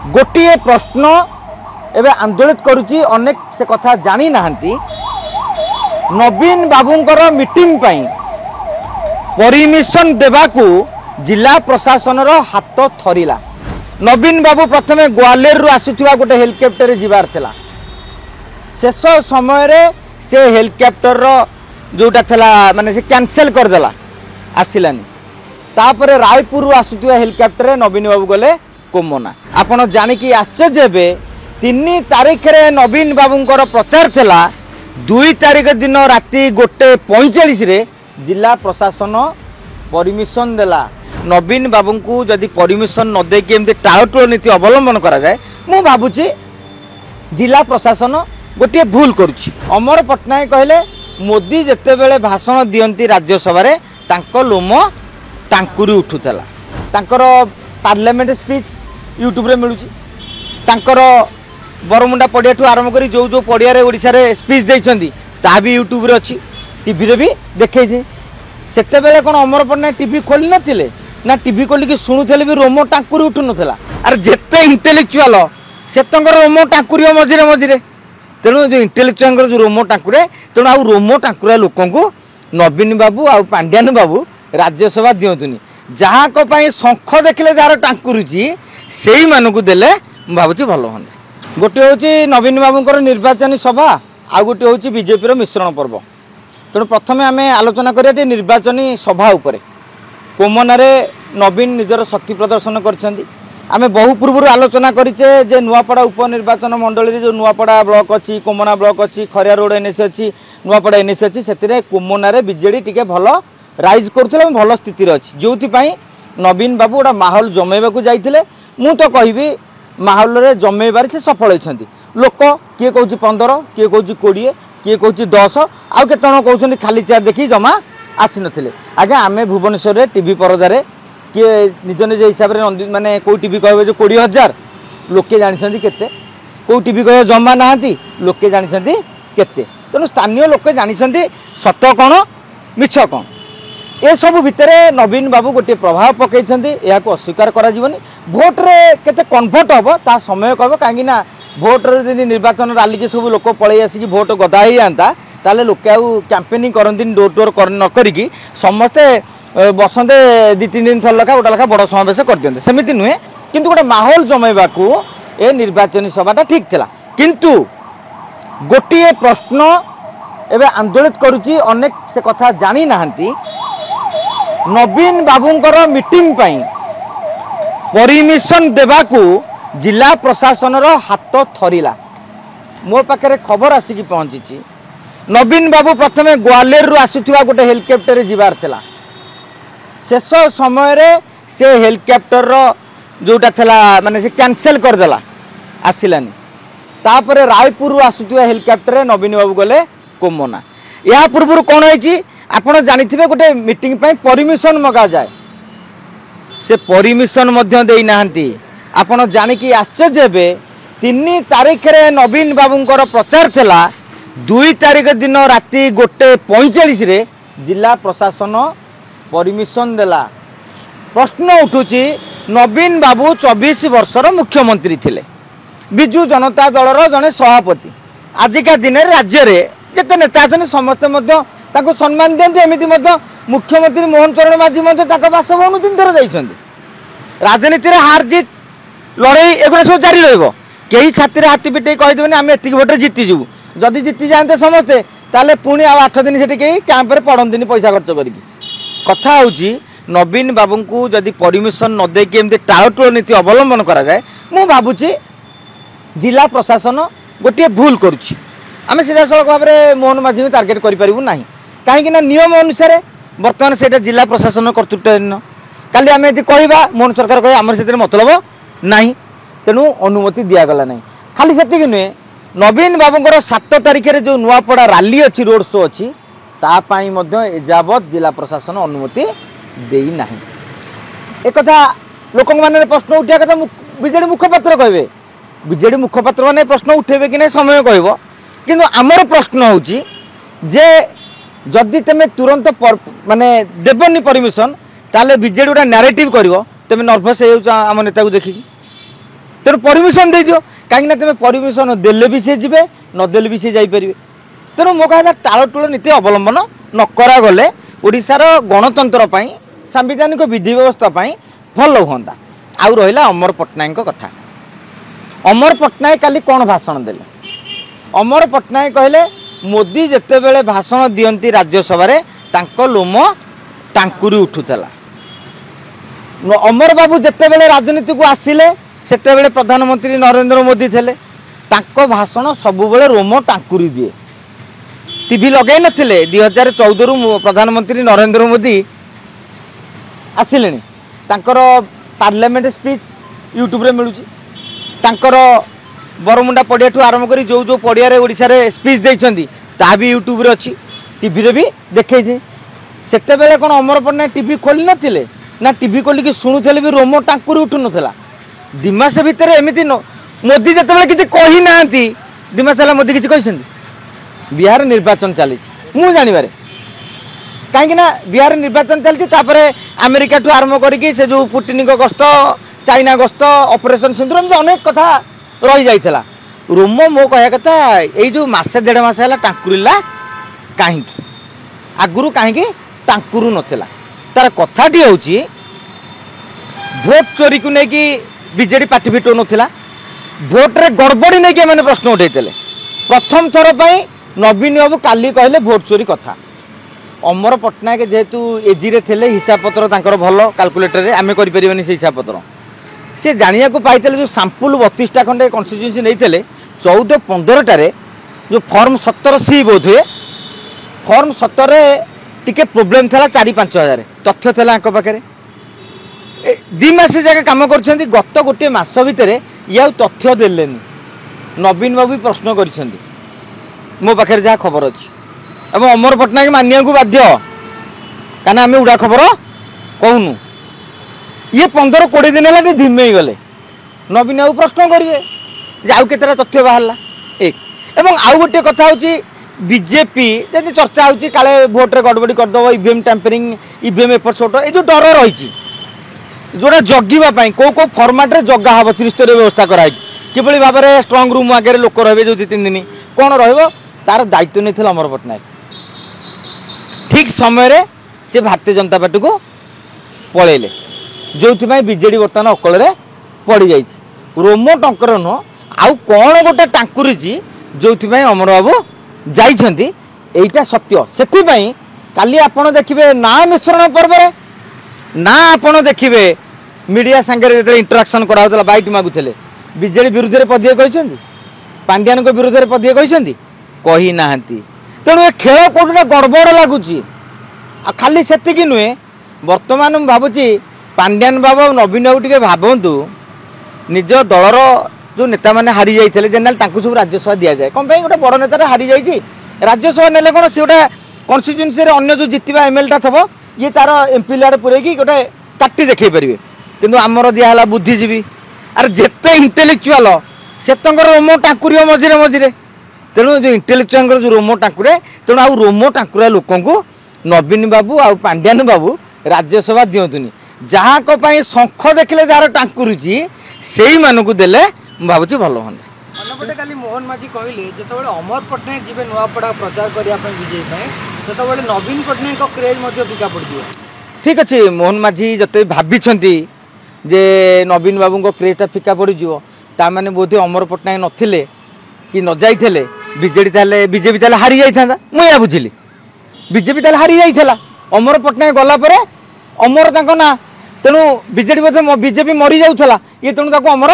गोटे प्रश्न एवं आंदोलित करुच्ची अनेक से कथा जानी नाहंती। नवीन बाबूंकर मीटिंग पाई परमिशन देवाकू जिला प्रशासन हाथ थरिला। नवीन बाबू प्रथमे ग्वालियर रु आसुथिबा गोटे हेलिकॉप्टर जीवार थिला। शेष समय रे से हेलिकॉप्टर जोटा थिला माने से कैंसिल कर देला आसिलानी। तापरे रायपुर रु आसुथिबा हेलिकॉप्टर रे नवीन बाबू गले कोमना। आपण जानिकी आश्चर्य हेबे 3 तारीख रे नवीन बाबूंकर प्रचार थिला। 2 तारीख दिन राति 1:45 रे जिला प्रशासन परमिशन देला। नवीन बाबू को जदि परमिशन न दे कि एमती टाळटुळ नीति अवलंबन करा जाए मु भाबुची जिला प्रशासन गोटे भूल करुछि। अमर पट्टनायक कहले मोदी जेते बेले भाषण दियंती राज्यसभा रे तांको लोम टांकुरी उठुतला। तांकर पार्लियामेंट स्पीच यूट्यूब रे मिलुछि। तांकर बरमुंडा पड़िया ठू आरंभ करी जो जो पड़िया रे ओडिसा रे स्पीच देइछंती ता भी यूट्यूब रे अछि, टीवी रे भी देखै छी। सेते बेले कोन अमर पट्टनायक टीवी खोली नथिले ना टीवी खोली कि सुनुथले भी रोमो टांकुरी उठु नथला। अरे जेते इंटेलेक्चुअल सेतंकर रोमो टांकुरी मझिरे मझिरे। तेणु जो इंटेलेक्चुअल जो रोमो टांकुरे तेणु आ रोमो टांकुरा लोकंकु नवीन बाबू आ पांड्यान बाबू राज्यसभा दियंतुनी। जहाँ को पाई शंख देखले जार टांकुरुची सेही मानकु देले भाबुची भलो हंदे। गोटे होची नवीन बाबूंकर निर्वाचनी सभा आ गोटे होची बीजेपी रो मिश्रण पर्व। तेणु प्रथमे आमे आलोचना करिया निर्वाचनी सभा उपरे। कोमनारे नवीन निजर शक्ति प्रदर्शन करछंती। आमे बहु पूर्व आलोचना करिचे जे नुआपड़ा उपनिर्वाचन मंडली जो नुआपड़ा ब्लॉक अच्छी, कोमना ब्लॉक अच्छी, खरिया रोड एनएसी अच्छी, नुआपड़ा एनएसी अच्छी, से कोमनारे बीजेडी टिके भल राइज करुले भल स्थिति अच्छी। जो नवीन बाबू गोटा माहौल जमेवाक जाइए। मु तो कहबी माहौल रे जमेबार से सफल होती। लोक किए कौच 15, किए कौच 20, किए कौच 10 आउ केत कहते खाली चेयर देखी जमा आसी नथिले। आगे आमे भुवनेश्वर रे टीवी परदारे किए निज निज हिसाब से माने कोई टीवी कहबे जो 20,000 लोके जानिछंती केते, कोई टीवी कह जमा नाहांती लोके जानिछंती केते। तेणु स्थानीय लोके जानिछंती सत कौन मिछ कौन। ए सब भितरे नवीन बाबू गोटे प्रभाव पकईछंती। याको अस्वीकार करा जीवनी। भोट रे केते कन्वर्ट हबो ता समय कहबो। काहेकि ना भोट रे यदि निर्वाचन रैली के सब लोक पळै आसी भोट गदा ही आंता ताले लोके आउ कैंपेनिंग करंती डोर टू डोर न करिकी समस्ते बसंते 2-3 दिन थर लखा गोटा लखा बड़ समावेश कर दियंते। सेमिति नुहे किंतु गोटे माहौल जमेबाकू ए निर्वाचनी सभाटा ठीक थिला। किंतु गोटे प्रश्न एवं आंदोलित करुच्ची अनेक से कथा जानी नाहंती। नवीन बाबूंकर मीटिंग पाई परमिशन देवाकू जिला प्रशासन हाथ थरिला। मो पाखे खबर आसिकी पहुंची। नवीन बाबू प्रथमे ग्वालियर रु आसुथिबा गोटे हेलिकॉप्टर जीवार थिला। शेष समय रे से हेलिकॉप्टर जोटा थिला माने से कैंसिल कर देला आसिलानी। तापरे रायपुर रु आसुथिबा हेलिकॉप्टर रे नवीन बाबू गले कोमना। या पूर्व कौन होईची आपण जानिथिबे गोटे मीटिंग पाई परमिशन मगा जाए से परमिशन मध्य देई नाहंती। आपण जानिकी आश्चर्य हेबे 3 तारीख रे नवीन बाबूंकर प्रचार थिला। 2 तारीख दिन राति 1:45 रे जिला प्रशासन परमिशन देला। प्रश्न उठुची नवीन बाबू 24 वर्षर मुख्यमंत्री थिले। बिजू जनता दलर जने सभापति। आजिका दिन राज्य रे जेते नेता अछन समस्त मध्य ताको सम्मान दियंती। एमिति मध्य मुख्यमंत्री मोहन चरण माझी मध्य ताको बासभवन 3 थर जाइछंती। राजनीति रे हार जीत लड़ाई एगुरा सब जारी रहइबो। केही छाती रे हाथी पिटे कहि देबनी आमे एतिक भोट जीति जु। जदि जीति जानते समस्ते ताले पुणी आ 8 दिन सेठी केही कैंप रे पड़ंतिनी पैसा खर्च करिकी। कथा होची नवीन बाबू को जदि परमिशन न दे कि एमती टाळटुळ नीति अवलंबन करा जाए मु भाबुची जिला प्रशासन गोटे भूल करुछि। आमे सीधा सड़क भाव में मोहन माझी टार्गेट करूँ ना। कहीं नियम अनुसार बर्तमान से जिला प्रशासन कर्तृत्व काली आम यदि कहवा मोहन सरकार कह आम से मतलब ना। तेणु अनुमति दिगला ना। खाली से नुहे नवीन बाबूंर 7 तारीख में जो नुआपड़ा रैली अच्छी रोड शो अच्छी तापाई एजावत जिला प्रशासन अनुमति देना। एक लोक मैंने प्रश्न उठा कथा बीजेडी मुखपात्र कहे। बीजेडी मुखपात्र मैंने प्रश्न उठेबे कि नहीं समय कह। किंतु आमर प्रश्न होची जे जदि तुम तुरंत माने देवनी परमिशन ताले बीजेडी गोटा नैरेटिव करिवो तमे नर्भस हो आम नेता को देखिकी। तेणु परमिशन दे दियो कहीं तुम परमिशन देले भी सी जी नदेले भी सी जापर तेणु मो कहा टालटुल नीति अवलंबन न करा गले ओडिशार गणतंत्र सांविधानिक विधि व्यवस्था भल हुआ। आउ रहा अमर पट्टनायक कथा अमर पट्टनायक काली कौन भाषण देले अमर पट्टनायक कहले मोदी जितेबले भाषण दियंती राज्यसभा तांको लोम टांकुरी उठुला अमर बाबू जितेबले राजनीति को आसिले सेतेबले प्रधानमंत्री नरेंद्र मोदी थे तांको भाषण सबुबले रोम टांकुरी दिए टीवी लगे नथिले 2014 रु प्रधानमंत्री नरेंद्र मोदी आसिले तांकर पार्लियामेंट स्पीच यूट्यूब रे मिलुची तांकर बरमुंडा पड़िया ठू आरंभ करी जो जो पड़िया रे ओडिशा रे स्पीच देइछंती ता भी यूट्यूब रे अछि टीवी रे भी देखै छै सेते बेले कोन अमर पट्टनायक टीवी खोली नथिले ना टीवी खोली कि सुनुथले भी रोमो टांकुरी उठु नथला दिमास भितर एमिति मोदी जते बेले किछि कहि नांती दिमास हला मोदी किछि कहिसंती बिहार निर्वाचन चली मु जानिबारे कहीं बिहार निर्वाचन चलती अमेरिका ठू आरंभ करके से जो पुटिन गस्त चाइना गस्त ऑपरेशन सिंदूर एमती अनेक कथा रही जाइला रोम मो कह कथा ये जो मसे 1.5 मास है टांकुरीला कहीं आगुरी कहीं टांकुरू नथिला तार कथाटी हूँ भोट चोरी को लेकिन बीजेडी पार्टी फिटो नथिला भोट रे गड़बड़ी नहीं कि मैंने प्रश्न उठे प्रथम थर पर नवीन बाबू काली कहले भोट चोरी कथा अमर पट्टनायक जेहेतु एजी रे थे हिसाब पत्र तांकर भल काल्कुलेटर रे आमे करि परिबनी से हिसाब पत्र से जानिया को पाइतले जो सैंपल 32टा खंडे कन्स्टिट्यूएंसी नैथिले 14-15 जो फॉर्म 17 सी बोध हुए फॉर्म 17 रे टिके प्रोब्लेम था 4-5 हजार तथ्य था पाखे 2 मास जगह कम कर गत गोटे मास भितर ये तथ्य देले नवीन बाबू प्रश्न कर मो पाखे जहाँ खबर अच्छी एवं अमर पट्टनायक मानिया को बाध्य कहीं आम उड़ा खबर कहूनु ये 15-20 दिन है धीमे गले नवीन बाबू प्रश्न करेंगे आउ केतरा तथ्य बाहर एक एवं आउ गोटे कथा हूँ बीजेपी जब चर्चा हो काले भोट रे गड़बड़ी करदेव ईवीएम टैंपरिंग ईवीएम एपट सेपट ये जो डर रही जोड़ा जगिवाई कौ कौ फर्माट रे जगा हम 30 स्तरीय व्यवस्था कराई किभली भाव में स्ट्रंग रूम आगे लोक रे जो 2-3 दिन कौन तार दायित्व नहीं अमर पट्टनायक ठीक समय से भारतीय जनता पार्टी को पलैले जो बीजेडी बर्तमान अकल पड़ जा रोमो टंकर नुह आउ कौन गोटे टांकुरी जो अमर बाबू जाइछंती एटा सत्य से काली आपण देखिए ना मिश्रण पर्व ना आपण देखिए मीडिया सांगे जो इंटराक्शन कराला बैठ मागुले बीजेडी विरुद्ध में पदिए कहते पांड्यान विरुद्ध में पदिए कहते कही ना तेणु ये खेल कौटा गड़बड़ लगुच खाली से नुहे बर्तमान मुझे भावुची पांड्यान बाबू नवीन बाबू टे भावतु निज दलर जो नेता मैंने हारी जाते जेनेल सब राज्यसभा दि जाए कौन गोटे बड़ नेता हारी जाइए राज्यसभा ने कौन सी गोटे कन्स्टिट्यूएंसी अन्य जो जितवा एमएलए थब ये तार एमपी लाड़ पूरे गोटे काटी देखे पारे कि आमर दिहला बुद्धिजीवी आर जिते इंटेलेक्चुआल से रोमो टांकुरी मझे मझे तेणु जो इंटेलेक्चुआल जो रोमो टांकुरे तेणु आउ रोमो टांकुरा लोक नवीन बाबू आ पांड्यान बाबू राज्यसभा दिंतुनि जहाँ शंख देखले जार टांकुरुची से मानक देले भावुची भल हाँ अन्यपटे काली मोहन माझी कहले जो अमर पट्टनायक जी नुआपड़ा प्रचार करने विजय से नवीन पट्टनायक क्रेज फिका पड़ो ठीक अच्छे मोहन माझी जो भाभी जे नवीन बाबू क्रेजटा फिका पड़ो ताने बोधे अमर पट्टनायक नथिले कि न जाइए बीजेडी बीजेपी ताले हारी जाइथा मुझे बुझिली बीजेपी ताले हारी जाइला अमर पट्टनायक गलापर अमर तांको ना तेणु बीजेडी बोधे बीजेपी मरी जाऊला ये तेणु अमर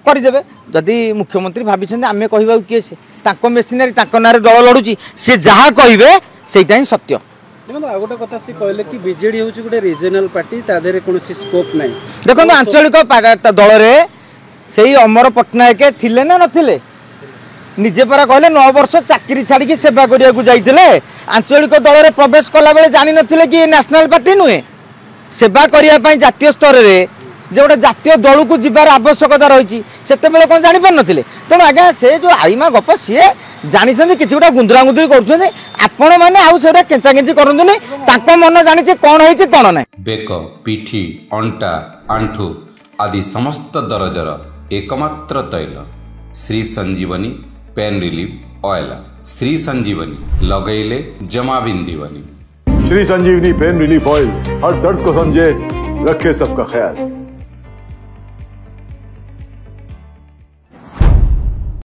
करदे जदि मुख्यमंत्री भाभी आम कह किए से मेसिनारी ना दल लड़ुची सी जहाँ कहे से सत्य देखो गोटे कथा सी कहले कि बीजेडी हूँ गोटे रिजनल पार्टी तादेरे कौन स्कोप ना देखो आंचलिक दल में से अमर पट्टनायक थिले ना नथिले निजे परा कहले 9 वर्ष चाकरी छाड़ी सेवा करने जाइए आंचलिक दल में प्रवेश कला बेले जानी नथिले कि नेशनल पार्टी नुहे सेवा करने जातीय स्तर में जो गोटे जातीय दल को जीवार आवश्यकता रही से कौन जापार नथिले तेणु आज्ञा से जो आईमा गप सी जानी कि गोटे गुंदरा गुंदरी कर आपण मैंने आउ से केंचाकेंची करतुनि मन जानी कौन है कौन ना बेक पिठी अंटा आंठू आदि समस्त दरजर एकमात्र तैल श्री संजीवनी पेन रिलीफ ऑयल। श्री संजीवनी लगैले जमा बिंदीवनी। श्री संजीवनी पेन रिलीफ ऑयल हर दर्द को समझे, रखे सबका ख्याल।